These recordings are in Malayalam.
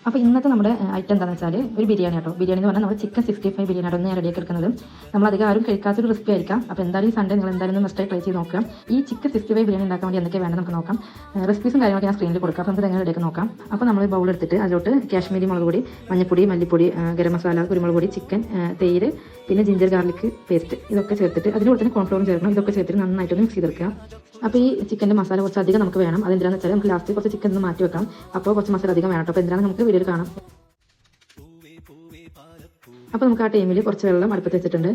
അപ്പോൾ ഇന്നത്തെ നമ്മുടെ ഐറ്റം എന്താണെന്ന് വെച്ചാൽ ഒരു ബിരിയാണി കേട്ടോ. ബിരിയാണി എന്ന് പറഞ്ഞാൽ നമ്മൾ ചിക്കൻ 65 ബിരിയാണി ആണ് റെഡിയാക്കി എടുക്കുന്നത്. നമ്മൾ അധികം ആരും കഴിക്കാത്തൊരു റെസിപ്പി ആയിരിക്കാം. അപ്പോൾ എന്തായാലും ഈ സൺഡേ നിങ്ങൾ എന്തായാലും മസ്റ്റായി ട്രൈ ചെയ്ത് നോക്കാം. ഈ ചിക്കൻ 65 ബിരിയാണി ഉണ്ടാക്കാൻ വേണ്ടി എന്തൊക്കെ വേണം നമുക്ക് നോക്കാം. റെസിപ്പീസും കാര്യങ്ങളൊക്കെ ഞാൻ സ്ക്രീനിൽ കൊടുക്കാം. അപ്പോൾ നമുക്ക് എങ്ങനെ റെഡിയാക്കി നോക്കാം. അപ്പോൾ നമ്മൾ ബൗൾ എടുത്തിട്ട് അതിലോട്ട് കാശ്മീരി മുളക് പൊടി, മഞ്ഞൾപ്പൊടി, മല്ലിപ്പൊടി, ഗരം മസാല, കുരുമുളക് പൊടി, ചിക്കൻ, തൈര്, പിന്നെ ജിഞ്ചർ ഗാർലിക് പേസ്റ്റ് ഇതൊക്കെ ചേർത്തിട്ട് അതിലൂടെ തന്നെ കോൺഫ്ലവറും ചേർക്കണം. ഇതൊക്കെ ചേർത്തിട്ട് നന്നായിട്ടൊന്ന് മിക്സ് ചെയ്തെടുക്കുക. അപ്പോൾ ഈ ചിക്കൻ്റെ മസാല കുറച്ച് അധികം നമുക്ക് വേണം. അതെന്താണെന്ന് വെച്ചാൽ നമുക്ക് ലാസ്റ്റ് കുറച്ച് ചിക്കൻ ഒന്ന് മാറ്റി വെക്കാം. അപ്പോൾ കുറച്ച് മസാല അധികം വേണം. അപ്പോൾ എന്താണ് നമുക്ക് വീഡിയോയിൽ കാണാം. അപ്പോൾ നമുക്ക് ആ ടൈമിൽ കുറച്ച് വെള്ളം അടുപ്പത്ത് വെച്ചിട്ടുണ്ട്.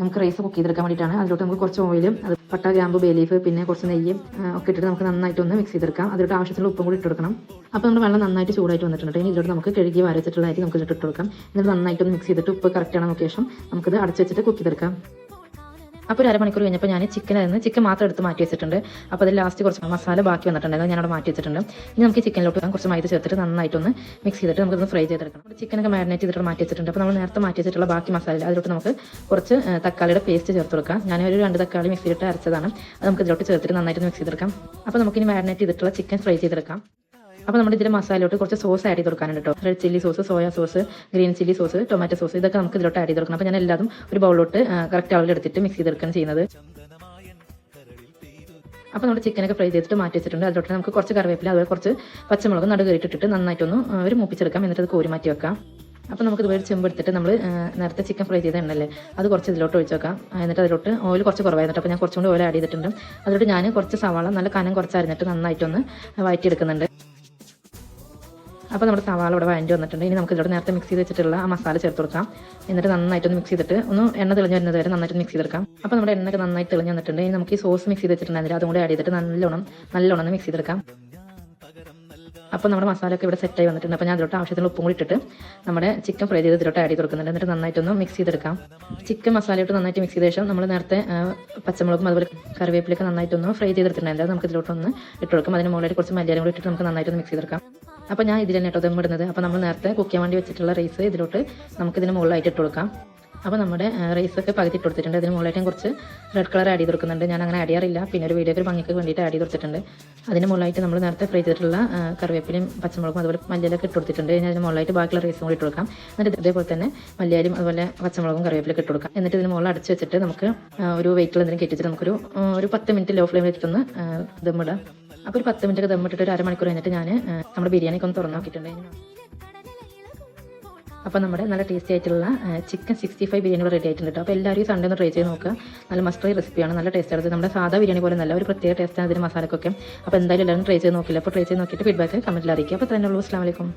നമുക്ക് റൈസ് കുക്ക് ചെയ്തെടുക്കാൻ വേണ്ടിയിട്ടാണ്. അതിലോട്ട് നമുക്ക് കുറച്ച് ഓയിലും അത് പട്ട, ഗ്രാമ്പ്, ബേ ലീഫ്, പിന്നെ കുറച്ച് നെയ്യും ഒക്കെ ഇട്ടിട്ട് നമുക്ക് നന്നായിട്ടൊന്ന് മിക്സ് ചെയ്തെടുക്കാം. അതിലോട്ട് ആവശ്യത്തിനുള്ള ഉപ്പും കൂടി ഇട്ട് കൊടുക്കണം. അപ്പോൾ നമ്മുടെ വെള്ളം നന്നായിട്ട് ചൂടായിട്ട് വന്നിട്ടുണ്ട്. ഇനി ഇതിലോട്ട് നമുക്ക് കഴുകി വരച്ചിട്ടുള്ള അരി നമുക്ക് ഇട്ട് കൊടുക്കാം. എന്നിട്ട് നന്നായിട്ടൊന്ന് മിക്സ് ചെയ്തിട്ട് ഉപ്പ് കറക്റ്റ് ആണോ നോക്കിയ ശേഷം നമുക്കിത് അടച്ചു വെച്ചിട്ട് കുക്ക് ചെയ്തെടുക്കാം. അപ്പോൾ ഒരു അരമണിക്കൂർ കഴിഞ്ഞപ്പോൾ ഞാൻ ചിക്കൻ മാത്രം എടുത്ത് മാറ്റി വെച്ചിട്ടുണ്ട്. അപ്പോൾ അതിൽ ലാസ്റ്റ് കുറച്ച് മസാല ബാക്കി വന്നിട്ടുണ്ടായിരുന്നു, ഞാനവിടെ മാറ്റി വെച്ചിട്ടുണ്ട്. ഇനി നമുക്ക് ചിക്കനിലോട്ട് കുറച്ച് മൈദ ചേർത്തിട്ട് നന്നായിട്ടൊന്ന് മിക്സ് ചെയ്തിട്ട് നമുക്കൊന്ന് ഫ്രൈ ചെയ്തെടുക്കണം. ചിക്കനൊക്കെ മാരിനേറ്റ് ചെയ്തിട്ട് മാറ്റി വെച്ചിട്ടുണ്ട്. അപ്പോൾ നമ്മൾ നേരത്തെ മാറ്റി വെച്ചിട്ടുള്ള ബാക്കി മസാല അതിലോട്ട് നമുക്ക് കുറച്ച് തക്കാളിയുടെ പേസ്റ്റ് ചേർത്ത് കൊടുക്കാം. ഞാൻ ഒരു 2 തക്കാളി മിക്സിയിലിട്ട് അരച്ചതാണ്. അത് നമുക്ക് ഇതിലോട്ട് ചേർത്തിട്ട് നന്നായിട്ട് മിക്സ് ചെയ്തെടുക്കാം. അപ്പോൾ നമുക്കിനി മാരിനേറ്റ് ചെയ്തിട്ടുള്ള ചിക്കൻ ഫ്രൈ ചെയ്തെടുക്കാം. അപ്പോൾ നമ്മുടെ ഇതിൻ്റെ മസാലയോട്ട് കുറച്ച് സോസ് ആഡ് ചെയ്ത് കൊടുക്കാനുണ്ട് കേട്ടോ. Red chilli sauce, soya sauce, green chilli sauce, tomato sauce ഇതൊക്കെ നമുക്ക് ഇതിലോട്ട് ആഡ് ചെയ്ത് കൊടുക്കണം. അപ്പോൾ ഞാൻ എല്ലാതും ഒരു ബൗളിലോട്ട് കറക്റ്റ് അളവിലെടുത്തിട്ട് മിക്സ് ചെയ്തെടുക്കുകയാണ് ചെയ്യുന്നത്. അപ്പോൾ നമ്മുടെ ചിക്കനൊക്കെ ഫ്രൈ ചെയ്തിട്ട് മാറ്റി വെച്ചിട്ടുണ്ട്. അതിലോട്ട് നമുക്ക് കുറച്ച് കറിവേപ്പില, അതുപോലെ കുറച്ച് പച്ചമുളക് നടുകയറ്റിട്ടിട്ട് നന്നായിട്ടൊന്ന് ഒരു മൂപ്പിച്ചെടുക്കാം. എന്നിട്ട് അത് കോരി മാറ്റി വെക്കാം. അപ്പോൾ നമുക്ക് ഇതുപോലെ ചെമ്പെടുത്തിട്ട് നമ്മൾ നേരത്തെ ചിക്കൻ ഫ്രൈ ചെയ്ത എണ്ണല്ലേ അത് കുറച്ച് ഇതിലോട്ട് ഒഴിച്ച് വെക്കാം. എന്നിട്ട് അതിലോട്ട് ഓയിൽ കുറച്ച് കുറവായിരുന്നു. അപ്പോൾ ഞാൻ കുറച്ചും കൂടി ഓയിൽ ആഡ് ചെയ്തിട്ടുണ്ട്. അതിലോട്ട് ഞാൻ കുറച്ച് സവാള നല്ല കനം കുറച്ച് അരിഞ്ഞിട്ട് നന്നായിട്ടൊന്ന് വഴറ്റിയെടുക്കുന്നുണ്ട്. അപ്പോൾ നമ്മുടെ സവാള ഇവിടെ വഴറ്റി വന്നിട്ടുണ്ട്. ഇനി നമുക്ക് ഇതിലോട്ട് നേരത്തെ മിക്സ് ചെയ്ത് വെച്ചിട്ടുള്ള ആ മസാല ചേർത്ത് കൊടുക്കാം. എന്നിട്ട് നന്നായിട്ടൊന്ന് മിക്സ് ചെയ്തിട്ട് ഒന്ന് എണ്ണ തെളിഞ്ഞ് വരുന്നത് വരെ നന്നായിട്ട് മിക്സ് ചെയ്തെടുക്കാം. അപ്പോൾ നമ്മുടെ എണ്ണയൊക്കെ നന്നായിട്ട് തെളിഞ്ഞ് വന്നിട്ടുണ്ട്. ഇനി നമുക്ക് ഈ സോസ് മിക്സ് ചെയ്ത് വെച്ചിട്ടുണ്ടെങ്കിൽ അതും കൂടി ആഡ് ചെയ്തിട്ട് നല്ലോണം മിക്സ് ചെയ്തെടുക്കാം. അപ്പോൾ നമ്മുടെ മസാലയൊക്കെ ഇവിടെ സെറ്റായി വന്നിട്ടുണ്ട്. അപ്പോൾ ഞാൻ അതിലോട്ട് ആവശ്യത്തിന് ഉപ്പും കൂടി ഇട്ടിട്ട് നമ്മുടെ ചിക്കൻ ഫ്രൈ ചെയ്ത് ഇതിലോട്ട് ആഡ് ചെയ്ത് കൊടുക്കുന്നുണ്ട്. എന്നിട്ട് നന്നായിട്ടൊന്ന് മിക്സ് ചെയ്തെടുക്കാം. ചിക്കൻ മസാലയിട്ട് നന്നായിട്ട് മിക്സ് ചെയ്ത ശേഷം നമ്മൾ നേരത്തെ പച്ചമുളകും അതുപോലെ കറിവേപ്പിലൊക്കെ നന്നായിട്ടൊന്ന് ഫ്രൈ ചെയ്തെടുത്തിട്ടുണ്ടായിരുന്നു. നമുക്ക് ഇതിലോട്ടൊന്ന് ഇട്ട് കൊടുക്കും. അതിന് മുകളിൽ കുറച്ച് മല്ലിയിലും കൂടി ഇട്ടിട്ട് നമുക്ക് നന്നായിട്ടൊന്ന് മിക്സ് ചെയ്തെടുക്കാം. അപ്പോൾ ഞാൻ ഇതിൽ തന്നെ കേട്ടോ ദം ഇടുന്നത്. അപ്പോൾ നമ്മൾ നേരത്തെ കുക്ക് ചെയ്യാൻ വേണ്ടി വെച്ചിട്ടുള്ള റൈസ് ഇതിലോട്ട് നമുക്കിതിന് മുകളിലായിട്ട് ഇട്ട് കൊടുക്കാം. അപ്പോൾ നമ്മുടെ റൈസൊക്കെ പകുതി ഇട്ട് കൊടുത്തിട്ടുണ്ട്. അതിന് മുകളിലായിട്ടും കുറച്ച് റെഡ് കളർ ആഡ് ചെയ്ത് കൊടുക്കുന്നുണ്ട്. ഞാൻ അങ്ങനെ ആഡ് ചെയ്യാറില്ല, പിന്നെ ഒരു വീഡിയോക്ക് ഒരു ഭംഗിക്ക് വേണ്ടിയിട്ട് ആഡ് ചെയ്ത് കൊടുത്തിട്ടുണ്ട്. അതിന് മുകളിലായിട്ട് നമ്മൾ നേരത്തെ ഫ്രൈ ചെയ്തിട്ടുള്ള കറിവേപ്പിലയും പച്ചമുളകും അതുപോലെ മല്ലിയിലൊക്കെ ഇട്ട് കൊടുത്തിട്ടുണ്ട്. ഇനി അതിന് മുകളിലായിട്ട് ബാക്കിയുള്ള റൈസും കൂടി ഇട്ട് കൊടുക്കാം. എന്നിട്ട് ഇതേപോലെ തന്നെ മല്ലിയിലും അതുപോലെ പച്ചമുളകും കറിവേപ്പിലൊക്കെ ഇട്ട് കൊടുക്കാം. എന്നിട്ട് ഇതിന് മുകളിൽ അടച്ച് വെച്ചിട്ട് നമുക്ക് ഒരു വെയിറ്റിൽ എന്തെങ്കിലും കെട്ടിച്ചിട്ട് നമുക്കൊരു 10 മിനിറ്റ് ലോ ഫ്ലെയിമിൽ വെച്ചിട്ടൊന്ന് ദമ്മിടാം. അപ്പോൾ ഒരു 10 മിനിറ്റ് ദമ്മിട്ടിട്ട് ഒരു അരമണിക്കൂർ കഴിഞ്ഞിട്ട് ഞാൻ നമ്മുടെ ബിരിയാണിക്ക് ഒന്ന് തുറന്നു നോക്കിയിട്ടുണ്ട്. അപ്പോൾ നമ്മുടെ നല്ല ടേസ്റ്റി ആയിട്ടുള്ള ചിക്കൻ 65 ബിരിയാണി റെഡി ആയിട്ടുണ്ട് കേട്ടോ. അപ്പോൾ എല്ലാവരും സൺഡേ ഒന്ന് ട്രൈ ചെയ്ത് നോക്കുക. നല്ല മസ്റ്റ് ട്രൈ റെസിപ്പിയാണ്, നല്ല ടേസ്റ്റ് ആണ്. നമ്മുടെ സാധാ ബിരിയാണി പോലെ നല്ല ഒരു പ്രത്യേക ടേസ്റ്റാണ് അതിന് മസാലക്കൊക്കെ. അപ്പോൾ എന്തായാലും എല്ലാവരും ട്രൈ ചെയ്ത് നോക്കില്ല. അപ്പോൾ ട്രൈ ചെയ്ത് നോക്കിയിട്ട് ഫീഡ്ബാക്ക് കമൻറ്റിൽ അറിയിക്കുക. അപ്പോൾ തന്നെ ഉള്ളൂ. അസ്സലാമു അലൈക്കും.